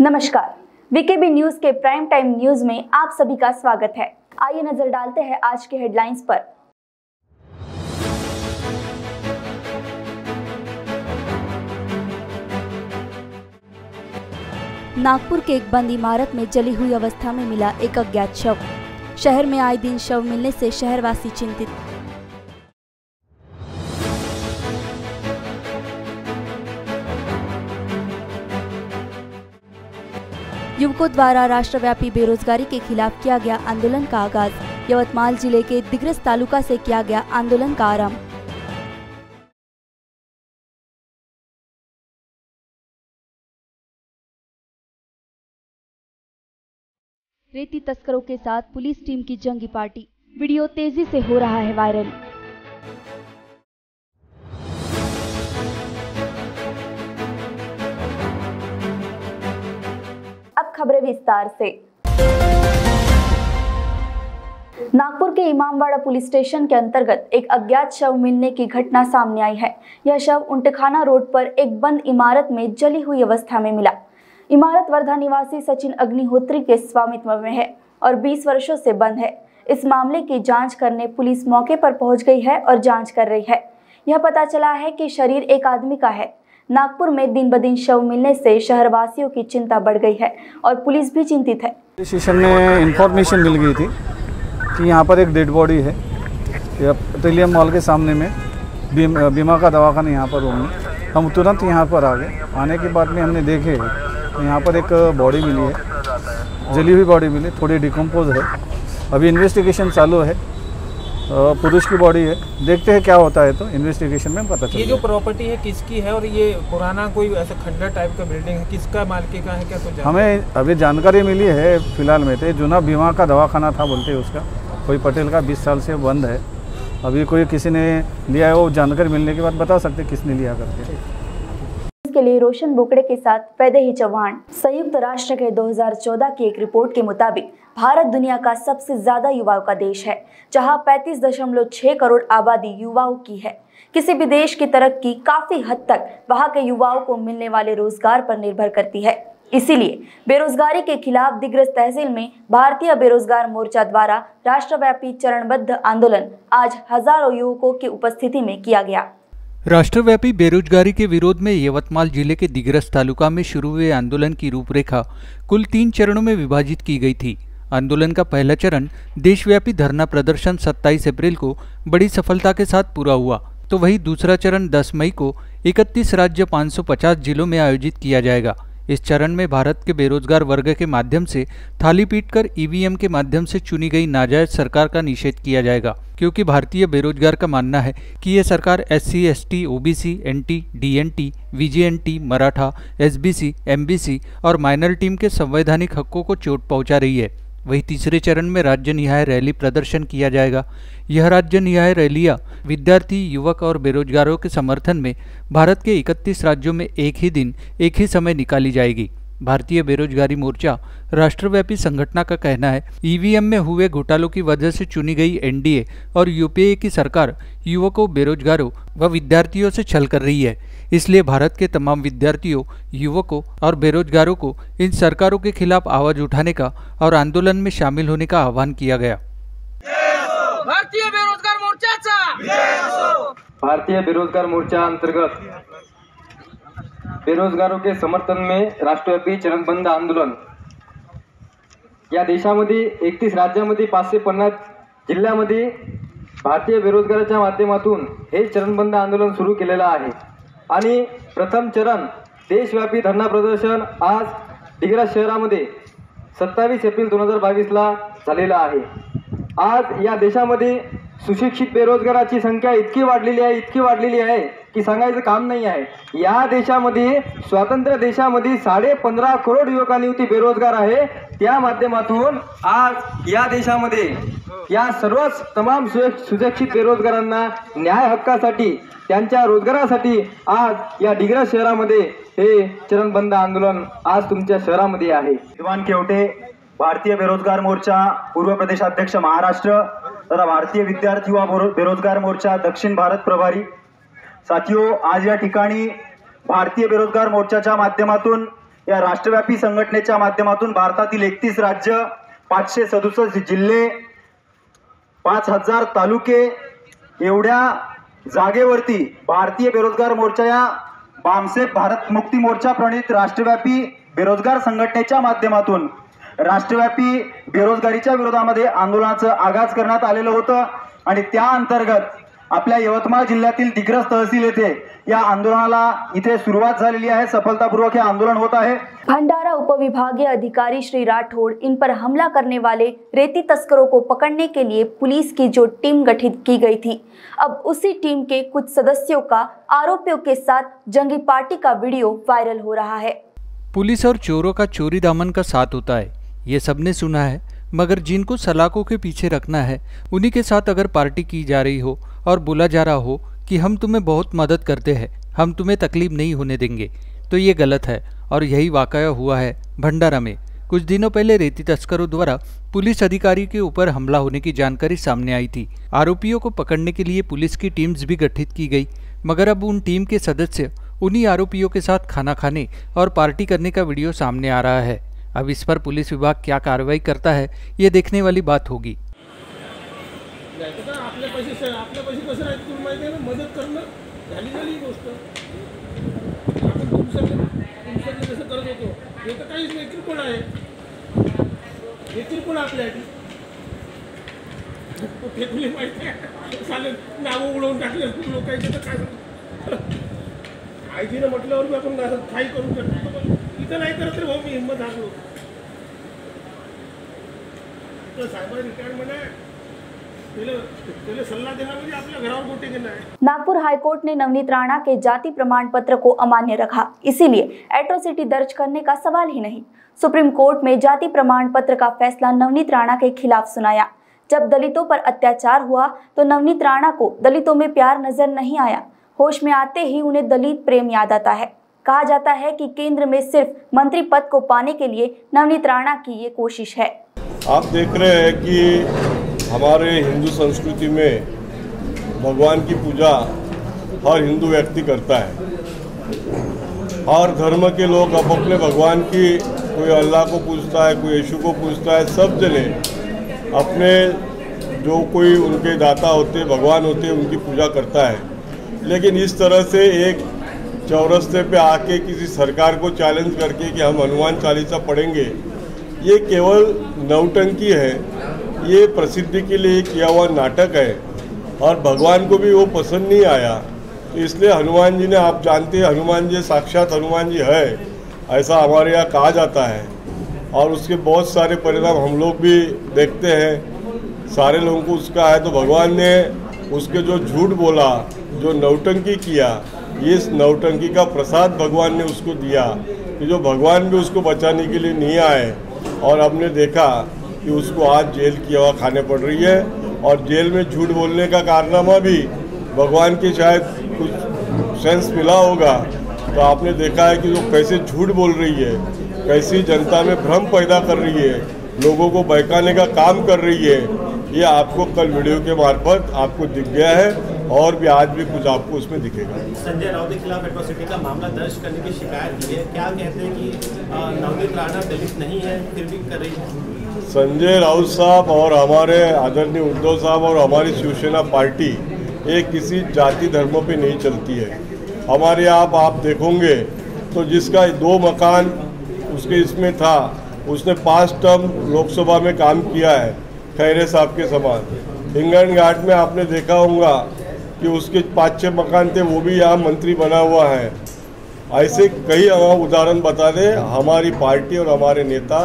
नमस्कार, VKB news के prime time news में आप सभी का स्वागत है। आइए नजर डालते हैं आज के हेडलाइंस पर। नागपुर के एक बंद इमारत में जली हुई अवस्था में मिला एक अज्ञात शव। शहर में आए दिन शव मिलने से शहरवासी चिंतित। युवकों द्वारा राष्ट्रव्यापी बेरोजगारी के खिलाफ किया गया आंदोलन का आगाज। यवतमाल जिले के दिग्रस तालुका से किया गया आंदोलन का आरंभ। रेती तस्करों के साथ पुलिस टीम की जंगी पार्टी, वीडियो तेजी से हो रहा है वायरल। अब खबरें विस्तार से। नागपुर के इमामवाड़ा पुलिस स्टेशन के अंतर्गत एक अज्ञात शव मिलने की घटना सामने आई है। यह शव उंटखाना रोड पर एक बंद इमारत में जली हुई अवस्था में मिला। इमारत वर्धा निवासी सचिन अग्निहोत्री के स्वामित्व में है और 20 वर्षों से बंद है। इस मामले की जांच करने पुलिस मौके पर पहुंच गई है और जांच कर रही है। यह पता चला है कि शरीर एक आदमी का है। नागपुर में दिन ब दिन शव मिलने से शहरवासियों की चिंता बढ़ गई है और पुलिस भी चिंतित है। स्टेशन में इंफॉर्मेशन मिल गई थी कि यहाँ पर एक डेड बॉडी है। पेट्रोलियम मॉल के सामने में बीमा का दवाखाना यहाँ पर रूम में। हम तुरंत यहाँ पर आ गए। आने के बाद में हमने देखे तो यहाँ पर एक बॉडी मिली है, जली हुई बॉडी मिली, थोड़ी डिकम्पोज है। अभी इन्वेस्टिगेशन चालू है। पुरुष की बॉडी है, देखते हैं क्या होता है तो इन्वेस्टिगेशन में पता चलेगा। ये जो प्रॉपर्टी है किसकी है और ये पुराना कोई ऐसा खंडर टाइप का बिल्डिंग है, किसका मालिकी का है, क्या कुछ हमें अभी जानकारी मिली है फिलहाल में। तो जुना बीमा का दवाखाना था बोलते हैं उसका, कोई पटेल का 20 साल से बंद है। अभी कोई किसी ने लिया है, वो जानकारी मिलने के बाद बता सकते किसने लिया करके। के लिए रोशन बोकड़े के साथ वैदेही चौहान। संयुक्त राष्ट्र के 2014 की एक रिपोर्ट के मुताबिक भारत दुनिया का सबसे ज्यादा युवाओं का देश है, जहां 35.6 करोड़ आबादी युवाओं की है। किसी भी देश की तरक्की काफी हद तक वहां के युवाओं को मिलने वाले रोजगार पर निर्भर करती है। इसीलिए बेरोजगारी के खिलाफ दिग्रस तहसील में भारतीय बेरोजगार मोर्चा द्वारा राष्ट्रव्यापी चरणबद्ध आंदोलन आज हजारों युवकों की उपस्थिति में किया गया। राष्ट्रव्यापी बेरोजगारी के विरोध में यवतमाल जिले के दिग्रस तालुका में शुरू हुए आंदोलन की रूपरेखा कुल 3 चरणों में विभाजित की गई थी। आंदोलन का पहला चरण देशव्यापी धरना प्रदर्शन 27 अप्रैल को बड़ी सफलता के साथ पूरा हुआ, तो वही दूसरा चरण 10 मई को 31 राज्य 550 जिलों में आयोजित किया जाएगा। इस चरण में भारत के बेरोजगार वर्ग के माध्यम से थाली पीटकर ईवीएम के माध्यम से चुनी गई नाजायज सरकार का निषेध किया जाएगा, क्योंकि भारतीय बेरोजगार का मानना है कि ये सरकार SC, ST, OBC, NT, DNT, VJNT, Maratha, SBC, MBC और माइनॉरिटी के संवैधानिक हकों को चोट पहुंचा रही है। वही तीसरे चरण में राज्य निहाय रैली प्रदर्शन किया जाएगा। यह राज्य निहाय रैलियां विद्यार्थी, युवक और बेरोजगारों के समर्थन में भारत के 31 राज्यों में एक ही दिन एक ही समय निकाली जाएगी। भारतीय बेरोजगारी मोर्चा राष्ट्रव्यापी संगठन का कहना है, ईवीएम में हुए घोटालों की वजह से चुनी गई NDA और UPA की सरकार युवकों, बेरोजगारों व विद्यार्थियों से छल कर रही है। इसलिए भारत के तमाम विद्यार्थियों, युवकों और बेरोजगारों को इन सरकारों के खिलाफ आवाज उठाने का और आंदोलन में शामिल होने का आह्वान किया गया। भारतीय बेरोजगार मोर्चाचा भारतीय बेरोजगार मोर्चा अंतर्गत बेरोजगारों के समर्थन में राष्ट्रव्यापी चरणबद्ध आंदोलन या देशामध्ये 31 राज्यामध्ये 550 जिल्ह्यामध्ये भारतीय बेरोजगाराच्या माध्यमातून हे चरणबद्ध आंदोलन सुरू केलेलं आहे। आणि प्रथम चरण देशव्यापी धरना प्रदर्शन आज दिग्रस शहरामध्ये 27 एप्रिल 2022 ला झालेला आहे। आज या देशामध्ये सुशिक्षित बेरोजगाराची संख्या इतकी वाढलेली आहे की सांगायचं काम नाही आहे। या देशामध्ये स्वतंत्र देशामध्ये 15.5 करोड युवकांनी बेरोजगार आहे। त्या माध्यमातून आज या देशामध्ये या सर्वच तमाम सुशिक्षित बेरोजगारांना न्याय हक्कासाठी, त्यांच्या रोजगारासाठी आज या दिग्रस शहरामध्ये हे चरणबद्ध आंदोलन आज तुमच्या शहरामध्ये आहे। दिवान केवटे, भारतीय बेरोजगार मोर्चा पूर्व प्रदेश अध्यक्ष महाराष्ट्र तथा भारतीय विद्यार्थी युवा बेरोजगार मोर्चा दक्षिण भारत प्रभारी। साथियों, आज या ठिकाणी भारतीय बेरोजगार मोर्चाच्या माध्यमातून या राष्ट्रव्यापी संघटनेच्या माध्यमातून भारतातील 31 राज्य, 567 जिल्हे, 5000 तालुके एवढ्या जागेवरती भारतीय बेरोजगार मोर्चा या बामसेफ भारत मुक्ती मोर्चा प्रणीत राष्ट्रव्यापी बेरोजगार संघटनेच्या माध्यमातून राष्ट्रव्यापी बेरोजगारीच्या विरोधामध्ये आंदोलनाचं आगाज करण्यात आलेलं होतं आणि त्या अंतर्गत आपल्या यवतमाळ जिल्ह्यातील दिग्रस तहसील येथे या आंदोलनाला इथे सुरुवात झालेली आहे। सफलतापूर्वक हे आंदोलन होत आहे। भंडारा उपविभागीय अधिकारी श्री राठौड़ इन पर हमला करने वाले रेती तस्करों को पकड़ने के लिए पुलिस की जो टीम गठित की गई थी, अब उसी टीम के कुछ सदस्यों का आरोपियों के साथ जंगी पार्टी का वीडियो वायरल हो रहा है। पुलिस और चोरों का चोरी दामन का साथ होता है, ये सबने सुना है, मगर जिनको सलाखों के पीछे रखना है उन्हीं के साथ अगर पार्टी की जा रही हो और बोला जा रहा हो कि हम तुम्हें बहुत मदद करते हैं, हम तुम्हें तकलीफ नहीं होने देंगे, तो ये गलत है। और यही वाकया हुआ है भंडारा में। कुछ दिनों पहले रेती तस्करों द्वारा पुलिस अधिकारी के ऊपर हमला होने की जानकारी सामने आई थी। आरोपियों को पकड़ने के लिए पुलिस की टीम्स भी गठित की गई, मगर अब उन टीम के सदस्य उन्हीं आरोपियों के साथ खाना खाने और पार्टी करने का वीडियो सामने आ रहा है। अब इस पर पुलिस विभाग क्या कार्रवाई करता है, ये देखने वाली बात होगी। आपल्या पैसे कसं राहते तुला माहिती आहे ना, मदत करणं झाली गोष्ट। आपण तुमचं जसं करत होतो हे तर काहीच नाही, किरकोळ आहे, हे किरकोळ आपल्यासाठी फेकली माहिती आहे, चालेल नावं उडवून टाकले लोकांचे तर काय आयजीनं म्हटल्यावर बी आपण काही करू शकतो, इथं नाही करत रे भाऊ, मी हिंमत हारलो तर साहेब रिटायरमेंट आहे, सल्ला देना मुझे अपने घरों को टेकना है। नागपुर हाईकोर्ट ने नवनीत राणा के जाति प्रमाण पत्र को अमान्य रखा, इसीलिए एट्रोसिटी दर्ज करने का सवाल ही नहीं। सुप्रीम कोर्ट में जाति प्रमाण पत्र का फैसला नवनीत राणा के खिलाफ सुनाया। जब दलितों पर अत्याचार हुआ तो नवनीत राणा को दलितों में प्यार नजर नहीं आया, होश में आते ही उन्हें दलित प्रेम याद आता है। कहा जाता है कि केंद्र में सिर्फ मंत्री पद को पाने के लिए नवनीत राणा की ये कोशिश है। आप देख रहे हैं कि हमारे हिंदू संस्कृति में भगवान की पूजा हर हिंदू व्यक्ति करता है। हर धर्म के लोग अब अपने भगवान की, कोई अल्लाह को पूजता है, कोई यीशु को पूजता है, सब जने अपने जो कोई उनके दाता होते, भगवान होते, उनकी पूजा करता है। लेकिन इस तरह से एक चौरस्ते पे आके किसी सरकार को चैलेंज करके कि हम हनुमान चालीसा पढ़ेंगे, ये केवल नौटंकी है, ये प्रसिद्धि के लिए किया हुआ नाटक है और भगवान को भी वो पसंद नहीं आया। तो इसलिए हनुमान जी ने, आप जानते हैं हनुमान जी साक्षात हनुमान जी है, ऐसा हमारे यहाँ कहा जाता है और उसके बहुत सारे परिणाम हम लोग भी देखते हैं, सारे लोगों को उसका है। तो भगवान ने उसके जो झूठ बोला, जो नौटंकी किया, ये इस नौटंकी का प्रसाद भगवान ने उसको दिया कि जो भगवान भी उसको बचाने के लिए नहीं आए। और हमने देखा कि उसको आज जेल की हवा खाने पड़ रही है और जेल में झूठ बोलने का कारनामा भी भगवान के शायद कुछ सेंस मिला होगा। तो आपने देखा है कि जो कैसे झूठ बोल रही है, कैसी जनता में भ्रम पैदा कर रही है, लोगों को बहकाने का काम कर रही है, ये आपको कल वीडियो के मार्फत आपको दिख गया है और भी आज भी कुछ आपको उसमें दिखेगा। संजय राउत के खिलाफ एट्रोसिटी का मामला दर्ज करने की शिकायत की है, क्या कहते हैं कि नवनीत राणा दलित नहीं है फिर भी कर रही है? संजय राउत साहब और हमारे आदरणीय उद्धव साहब और हमारी शिवसेना पार्टी एक किसी जाति धर्म पे नहीं चलती है। हमारे यहाँ आप देखोगे तो जिसका 2 मकान उसके इसमें था, उसने 5 टर्म लोकसभा में काम किया है, खैरे साहब के समान। हिंगन घाट में आपने देखा होगा कि उसके 5-6 मकान थे, वो भी यहाँ मंत्री बना हुआ है। ऐसे कई उदाहरण बता दें। हमारी पार्टी और हमारे नेता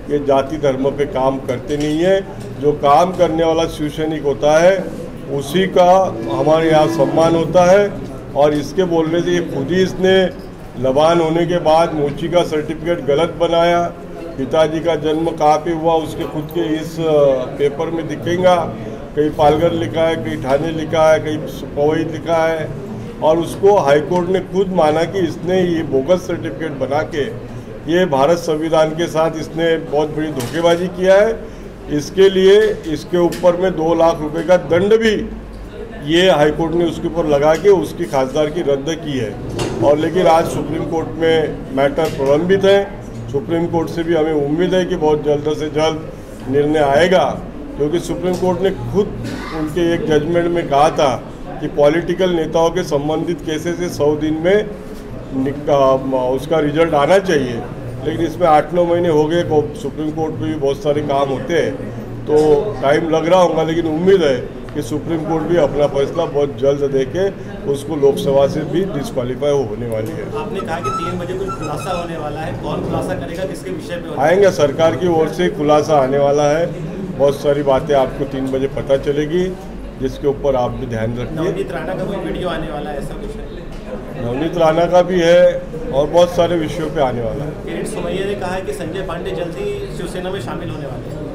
ये जाति धर्म पे काम करते नहीं है। जो काम करने वाला शिवसैनिक होता है उसी का हमारे यहाँ सम्मान होता है। और इसके बोलने से ये खुद ही इसने लबान होने के बाद मोची का सर्टिफिकेट गलत बनाया। पिताजी का जन्म कहाँ पे हुआ उसके खुद के इस पेपर में दिखेगा, कहीं पालघर लिखा है, कहीं ठाणे लिखा है, कहीं पवई लिखा है। और उसको हाईकोर्ट ने खुद माना कि इसने ये बोगस सर्टिफिकेट बना के ये भारत संविधान के साथ इसने बहुत बड़ी धोखेबाजी किया है। इसके लिए इसके ऊपर में 2 लाख रुपए का दंड भी ये हाईकोर्ट ने उसके ऊपर लगा के उसकी खासदार की रद्द की है। और लेकिन आज सुप्रीम कोर्ट में मैटर प्रलंबित है। सुप्रीम कोर्ट से भी हमें उम्मीद है कि बहुत जल्द से जल्द निर्णय आएगा, क्योंकि सुप्रीम कोर्ट ने खुद उनके एक जजमेंट में कहा था कि पॉलिटिकल नेताओं के संबंधित केसेस से 100 दिन में उसका रिजल्ट आना चाहिए, लेकिन इसमें 8-9 महीने हो गए। सुप्रीम कोर्ट में भी बहुत सारे काम होते हैं तो टाइम लग रहा होगा, लेकिन उम्मीद है कि सुप्रीम कोर्ट भी अपना फैसला बहुत जल्द देके उसको लोकसभा से भी डिस्क्वालीफाई होने वाली है। आपने कहा कि 3 बजे कुछ खुलासा होने वाला है, कौन खुलासा करेगा, किसके विषय पे? आएंगे, सरकार की ओर से खुलासा आने वाला है। बहुत सारी बातें आपको 3 बजे पता चलेगी, जिसके ऊपर आप भी ध्यान रखिए। नवनीत राणा का कोई वीडियो आने वाला है, ऐसा कुछ है? नवनीत राणा का भी है और बहुत सारे विषयों पे आने वाला है। किरीट सोमैया ने कहा है कि संजय पांडे जल्दी शिवसेना में शामिल होने वाले हैं।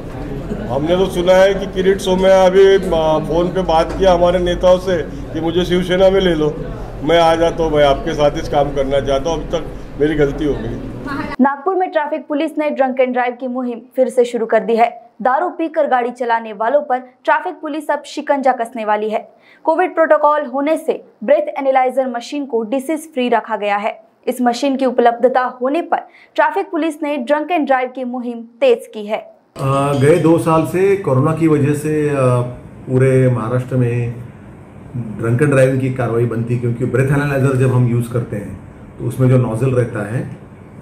हमने तो सुना है कि किरीट सोमैया अभी फोन पे बात किया हमारे नेताओं से कि मुझे शिवसेना में ले लो, मैं आ जाता हूँ, मैं आपके साथ इस काम करना चाहता हूँ, अभी तक मेरी गलती हो गई। नागपुर में ट्रैफिक पुलिस ने ड्रंक एंड ड्राइव की मुहिम फिर से शुरू कर दी है। दारू पीकर गाड़ी चलाने वालों पर ट्रैफिक पुलिस अब शिकंजा कसने वाली है। कोविड प्रोटोकॉल होने से ब्रेथ एनालाइजर मशीन को डिसीज फ्री रखा गया है। इस मशीन की उपलब्धता होने पर ट्रैफिक पुलिस ने ड्रंक एंड ड्राइव की मुहिम तेज की है। गए 2 साल से कोरोना की वजह से पूरे महाराष्ट्र में ड्रंक एंड ड्राइविंग की कार्रवाई बंद थी, क्योंकि ब्रेथ एनालाइजर जब हम यूज़ करते हैं तो उसमें जो नोजल रहता है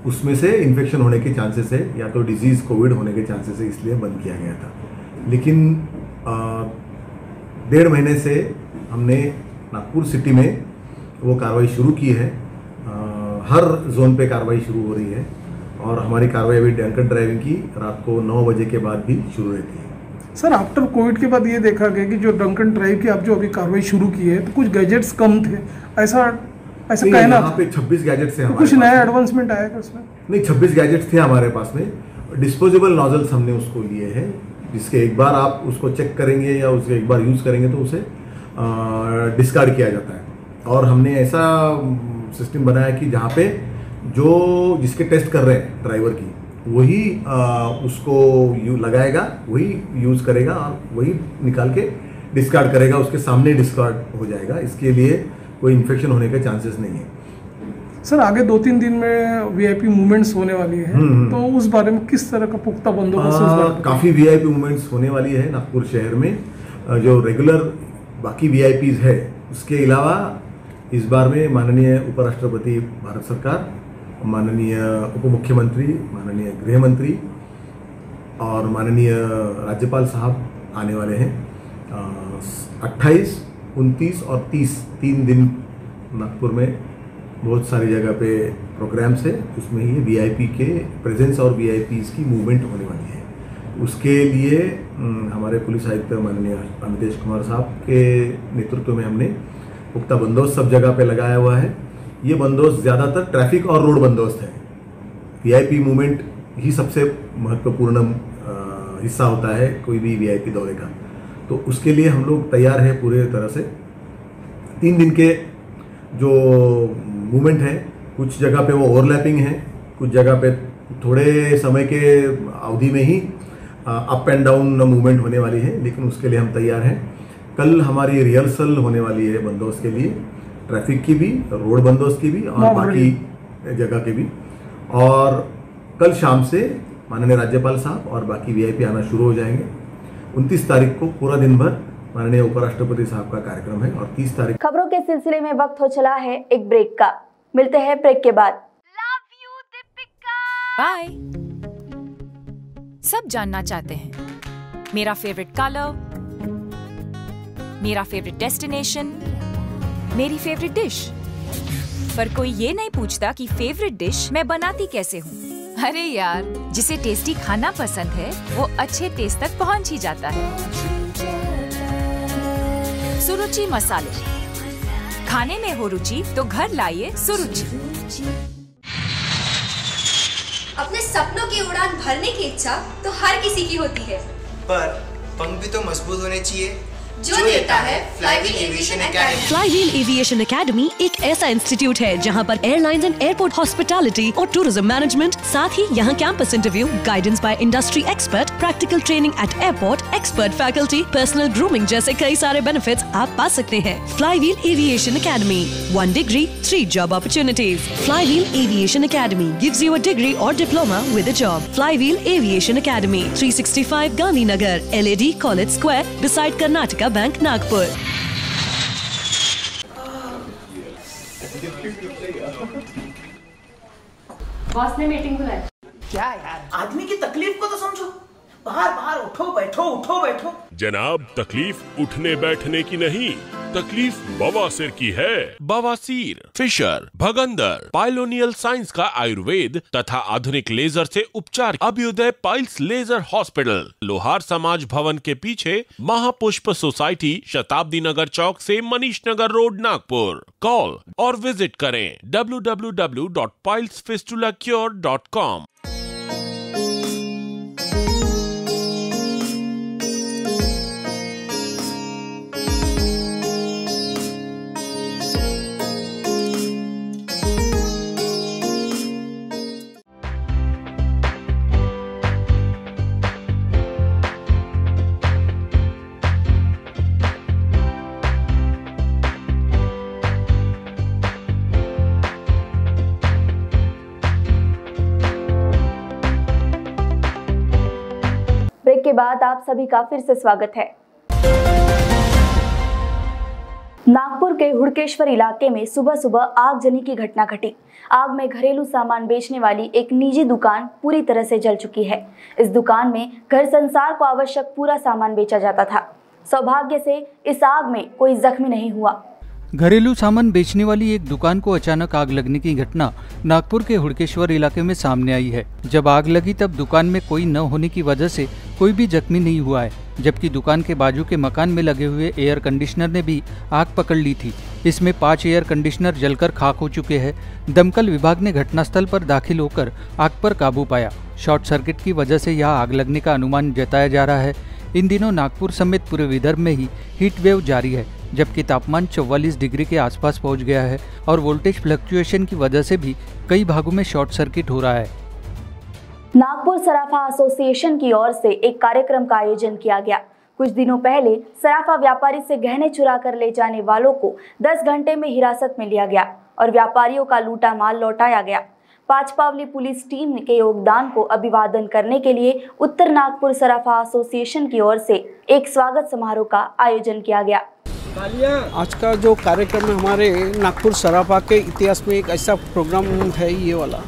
उसमें से इन्फेक्शन होने के चांसेस है, या तो डिजीज़ कोविड होने के चांसेस है, इसलिए बंद किया गया था। लेकिन 1.5 महीने से हमने नागपुर सिटी में वो कार्रवाई शुरू की है। हर जोन पे कार्रवाई शुरू हो रही है और हमारी कार्रवाई अभी ड्रंक एंड ड्राइविंग की रात को 9 बजे के बाद भी शुरू रहती है। सर, आफ्टर कोविड के बाद ये देखा गया कि जो ड्रंक एंड ड्राइव की आप जो अभी कार्रवाई शुरू की है तो कुछ गैजेट्स कम थे, ऐसा कहना। यहाँ पे 26 गैजेट्स थे। कुछ नया एडवांसमेंट आया उसमें? नहीं, 26 गैजेट्स थे हमारे पास में। डिस्पोजेबल नोजल्स हमने उसको लिए हैं, जिसके एक बार आप उसको चेक करेंगे या उसके एक बार यूज़ करेंगे तो उसे डिस्कार्ड किया जाता है। और हमने ऐसा सिस्टम बनाया कि जहाँ पे जो जिसके टेस्ट कर रहे हैं ड्राइवर की, वही उसको लगाएगा, वही यूज़ करेगा और वही निकाल के डिस्कार्ड करेगा, उसके सामने डिस्कार्ड हो जाएगा। इसके लिए कोई इन्फेक्शन होने के चांसेस नहीं है। सर, आगे 2-3 दिन में वीआईपी मूवमेंट्स होने वाली है, तो उस बारे में किस तरह का पुख्ता बंदोबस्त? काफ़ी वीआईपी मूवमेंट्स होने वाली है नागपुर शहर में। जो रेगुलर बाकी वीआईपीज है, उसके अलावा इस बार में माननीय उपराष्ट्रपति भारत सरकार, माननीय उप मुख्यमंत्री, माननीय गृह मंत्री और माननीय राज्यपाल साहब आने वाले हैं। 28, 29 और 30 3 दिन नागपुर में बहुत सारी जगह पे प्रोग्राम्स है। उसमें ये वीआईपी के प्रेजेंस और वीआईपीज की मूवमेंट होने वाली है। उसके लिए हमारे पुलिस आयुक्त माननीय अमितेश कुमार साहब के नेतृत्व में हमने पुख्ता बंदोबस्त सब जगह पे लगाया हुआ है। ये बंदोबस्त ज़्यादातर ट्रैफिक और रोड बंदोबस्त है। वीआईपी मूवमेंट ही सबसे महत्वपूर्ण हिस्सा होता है कोई भी वीआईपी दौरे का, तो उसके लिए हम लोग तैयार हैं पूरे तरह से। 3 दिन के जो मूवमेंट है, कुछ जगह पे वो ओवरलैपिंग है, कुछ जगह पे थोड़े समय के अवधि में ही अप एंड डाउन मूवमेंट होने वाली है, लेकिन उसके लिए हम तैयार हैं। कल हमारी रिहर्सल होने वाली है बंदोबस्त के लिए, ट्रैफिक की भी, रोड बंदोबस्त की भी और बाकी जगह के भी। और कल शाम से माननीय राज्यपाल साहब और बाकी वीआईपी आना शुरू हो जाएंगे। 29 तारीख को पूरा दिन भर माननीय उपराष्ट्रपति साहब का कार्यक्रम है और 30 तारीख। खबरों के सिलसिले में वक्त हो चला है एक ब्रेक का। मिलते हैं ब्रेक के बाद। बाय। सब जानना चाहते हैं मेरा फेवरेट कलर, मेरा फेवरेट डेस्टिनेशन, मेरी फेवरेट डिश, पर कोई ये नहीं पूछता कि फेवरेट डिश मैं बनाती कैसे हूँ। अरे यार, जिसे टेस्टी खाना पसंद है वो अच्छे टेस्ट तक पहुँच ही जाता है। सुरुचि मसाले, खाने में हो रुचि तो घर लाइए सुरुचि। अपने सपनों की उड़ान भरने की इच्छा तो हर किसी की होती है, पर पंख भी तो मजबूत होने चाहिए। जो देता है flywheel aviation academy. Flywheel aviation academy एक ऐसा इंस्टीट्यूट है जहां पर एयरलाइंस एंड एयरपोर्ट हॉस्पिटैलिटी और टूरिज्म मैनेजमेंट, साथ ही यहां campus interview, guidance by industry expert, practical training at airport, expert faculty, personal grooming जैसे कई सारे बेनिफिट्स आप पा सकते हैं। Flywheel aviation academy, 1 degree 3 job opportunities. Flywheel aviation academy gives you a degree और diploma with a job. Flywheel aviation academy, 365 Gandhinagar, LAD college square, beside Karnataka bank, Nagpur. Boss ने meeting बुलाई। क्या यार, आदमी की तकलीफ को तो समझो। बाहर बाहर उठो बैठो उठो बैठो। जनाब, तकलीफ उठने बैठने की नहीं, तकलीफ बवासीर की है। बवासीर, फिशर, भगंदर, पाइलोनियल साइंस का आयुर्वेद तथा आधुनिक लेजर से उपचार। अभ्युदय पाइल्स लेजर हॉस्पिटल, लोहार समाज भवन के पीछे, महापुष्प सोसाइटी, शताब्दी नगर चौक से मनीष नगर रोड, नागपुर। कॉल और विजिट करें www.pilesfistulacure.com। ब्रेक के बाद आप सभी का फिर से स्वागत है। नागपुर के हुड़केश्वर इलाके में सुबह सुबह आगजनी की घटना घटी। आग में घरेलू सामान बेचने वाली एक निजी दुकान पूरी तरह से जल चुकी है। इस दुकान में घर संसार को आवश्यक पूरा सामान बेचा जाता था। सौभाग्य से इस आग में कोई जख्मी नहीं हुआ। घरेलू सामान बेचने वाली एक दुकान को अचानक आग लगने की घटना नागपुर के हुड़केश्वर इलाके में सामने आई है। जब आग लगी तब दुकान में कोई न होने की वजह से कोई भी जख्मी नहीं हुआ है, जबकि दुकान के बाजू के मकान में लगे हुए एयर कंडीशनर ने भी आग पकड़ ली थी। इसमें 5 एयर कंडीशनर जलकर खाक हो चुके हैं। दमकल विभाग ने घटनास्थल पर दाखिल होकर आग पर काबू पाया। शॉर्ट सर्किट की वजह से यह आग लगने का अनुमान जताया जा रहा है। इन दिनों नागपुर समेत पूरे विदर्भ में ही हीट वेव जारी है, जबकि तापमान 44 डिग्री के आसपास पहुंच गया है और वोल्टेज फ्लक्चुएशन की वजह से भी कई भागों में शॉर्ट सर्किट हो रहा है। नागपुर सराफा एसोसिएशन की ओर से एक कार्यक्रम का आयोजन किया गया। कुछ दिनों पहले सराफा व्यापारी से गहने चुरा कर ले जाने वालों को 10 घंटे में हिरासत में लिया गया और व्यापारियों का लूटा माल लौटाया गया। पांचपावली पुलिस टीम के योगदान को अभिवादन करने के लिए उत्तर नागपुर सराफा एसोसिएशन की ओर से एक स्वागत समारोह का आयोजन किया गया। आज का जो कार्यक्रम है हमारे नागपुर सराफा के इतिहास में एक ऐसा प्रोग्राम है। ये वाला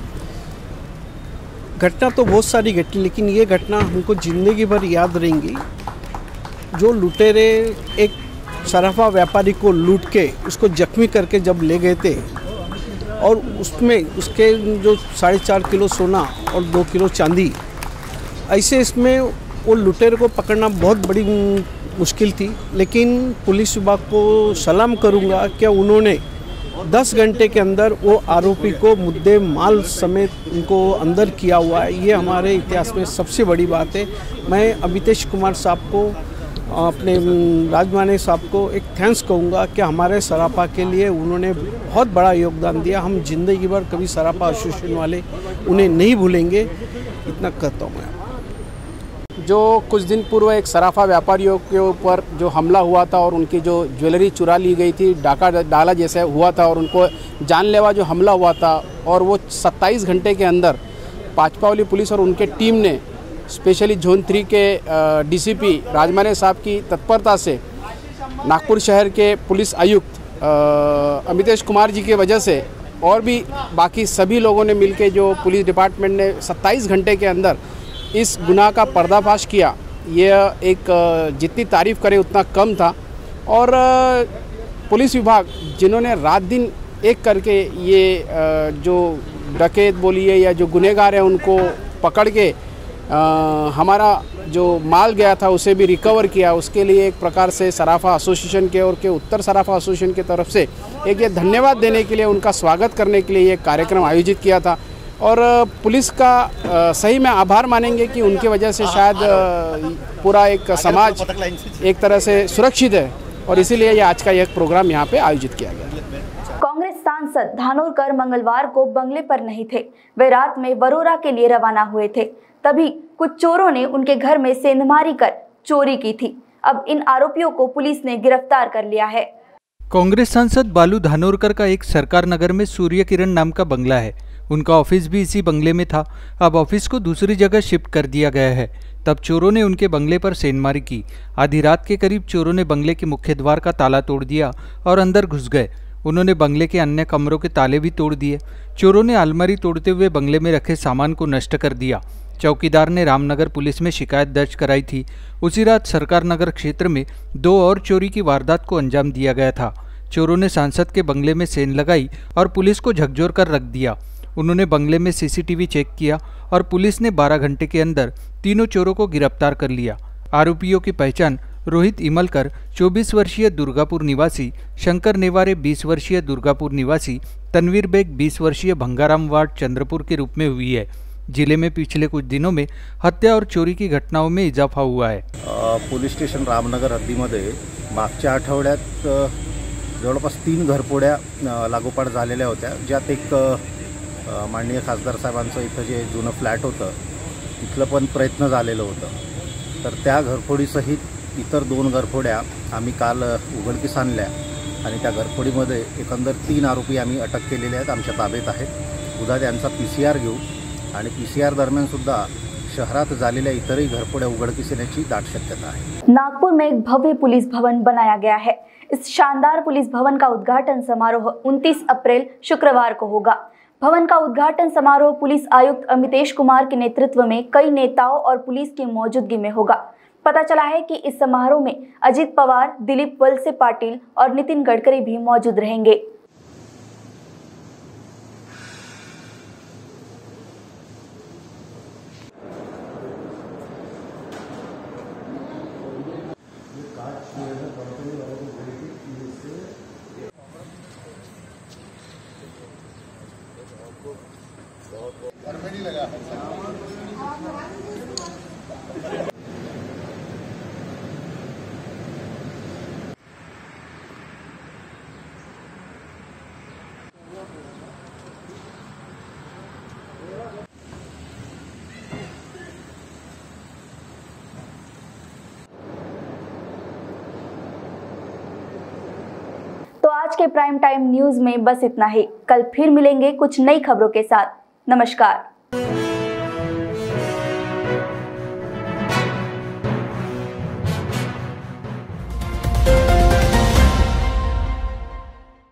घटना तो बहुत सारी घटी, लेकिन ये घटना हमको ज़िंदगी भर याद रहेंगी। जो लुटेरे एक सराफा व्यापारी को लूट के उसको जख्मी करके जब ले गए थे और उसमें उसके जो 4.5 किलो सोना और 2 किलो चांदी, ऐसे इसमें वो लुटेरे को पकड़ना बहुत बड़ी मुश्किल थी। लेकिन पुलिस विभाग को सलाम करूंगा कि उन्होंने 10 घंटे के अंदर वो आरोपी को मुद्दे माल समेत उनको अंदर किया हुआ है। ये हमारे इतिहास में सबसे बड़ी बात है। मैं अमितेश कुमार साहब को, अपने राजमाने साहब को एक थैंक्स कहूँगा कि हमारे सराफा के लिए उन्होंने बहुत बड़ा योगदान दिया। हम जिंदगी भर कभी सराफा एसोसिएशन वाले उन्हें नहीं भूलेंगे, इतना कहता हूँ मैं। जो कुछ दिन पूर्व एक सराफा व्यापारियों के ऊपर जो हमला हुआ था और उनकी जो ज्वेलरी चुरा ली गई थी, डाका डाला जैसे हुआ था और उनको जानलेवा जो हमला हुआ था, और वो 27 घंटे के अंदर पांचपावली पुलिस और उनके टीम ने स्पेशली जोन 3 के DCP राजमाने साहब की तत्परता से नागपुर शहर के पुलिस आयुक्त अमितेश कुमार जी की वजह से और भी बाकी सभी लोगों ने मिलकर जो पुलिस डिपार्टमेंट ने 27 घंटे के अंदर इस गुनाह का पर्दाफाश किया, यह एक जितनी तारीफ़ करे उतना कम था। और पुलिस विभाग जिन्होंने रात दिन एक करके ये जो डकैत बोलिए या जो गुनहगार हैं उनको पकड़ के हमारा जो माल गया था उसे भी रिकवर किया, उसके लिए एक प्रकार से सराफा एसोसिएशन के और के उत्तर सराफा एसोसिएशन की तरफ से एक ये धन्यवाद देने के लिए, उनका स्वागत करने के लिए ये कार्यक्रम आयोजित किया था। और पुलिस का सही में आभार मानेंगे कि उनकी वजह से शायद पूरा एक समाज एक तरह से सुरक्षित है और इसीलिए ये आज का एक प्रोग्राम यहाँ पे आयोजित किया गया। कांग्रेस सांसद धानोरकर मंगलवार को बंगले पर नहीं थे। वे रात में वरोरा के लिए रवाना हुए थे, तभी कुछ चोरों ने उनके घर में सेंधमारी कर चोरी की थी। अब इन आरोपियों को पुलिस ने गिरफ्तार कर लिया है। कांग्रेस सांसद बालू धानोरकर का एक सरकार नगर में सूर्य किरण नाम का बंगला है। उनका ऑफिस भी इसी बंगले में था। अब ऑफिस को दूसरी जगह शिफ्ट कर दिया गया है। तब चोरों ने उनके बंगले पर सेंधमारी की। आधी रात के करीब चोरों ने बंगले के मुख्य द्वार का ताला तोड़ दिया और अंदर घुस गए। उन्होंने बंगले के अन्य कमरों के ताले भी तोड़ दिए। चोरों ने अलमारी तोड़ते हुए बंगले में रखे सामान को नष्ट कर दिया। चौकीदार ने रामनगर पुलिस में शिकायत दर्ज कराई थी। उसी रात सरकार नगर क्षेत्र में 2 और चोरी की वारदात को अंजाम दिया गया था। चोरों ने सांसद के बंगले में सेंध लगाई और पुलिस को झकझोर कर रख दिया। उन्होंने बंगले में सीसीटीवी चेक किया और पुलिस ने 12 घंटे के अंदर तीनों चोरों को गिरफ्तार कर लिया। आरोपियों की पहचान रोहित इमलकर 24 वर्षीय दुर्गापुर निवासी, शंकर नेवारे 20 वर्षीय दुर्गापुर निवासी, तनवीर बेग 20 वर्षीय भंगाराम वार्ड चंद्रपुर के रूप में हुई है। जिले में पिछले कुछ दिनों में हत्या और चोरी की घटनाओं में इजाफा हुआ है। पोलीस स्टेशन रामनगर हद्दीमध्ये मागच्या आठवड्यात जवळपास 3 घरफोड्या लागोपाठ झालेल्या होत्या, ज्यात एक माननीय खासदार साहेबांचं इथं जे जुनं फ्लॅट होतं तिथलं पण प्रयत्न झालेलं होतं। तर त्या घरफोडीसहित इतर 2 घरफोड्या आम्ही काल उघडकीस आणल्या आणि त्या घरफोडीमध्ये एकंदर 3 आरोपी आम्ही अटक केलेले आहेत, आमच्या ताब्यात आहेत। उद्या त्यांचा PCR घेऊ आणि PCR दरम्यान सुद्धा शहरात झालेल्या इतरही घरफोड्या उघडकीस येण्याची दाट शक्यता आहे। नागपुर में एक भव्य पुलिस भवन बनाया गया है। इस शानदार पुलिस भवन का उद्घाटन समारोह 29 अप्रैल शुक्रवार को होगा। भवन का उद्घाटन समारोह पुलिस आयुक्त अमितेश कुमार के नेतृत्व में कई नेताओं और पुलिस की मौजूदगी में होगा। पता चला है कि इस समारोह में अजित पवार, दिलीप वलसे पाटिल और नितिन गडकरी भी मौजूद रहेंगे। तो आज के प्राइम टाइम न्यूज में बस इतना ही। कल फिर मिलेंगे कुछ नई खबरों के साथ। नमस्कार।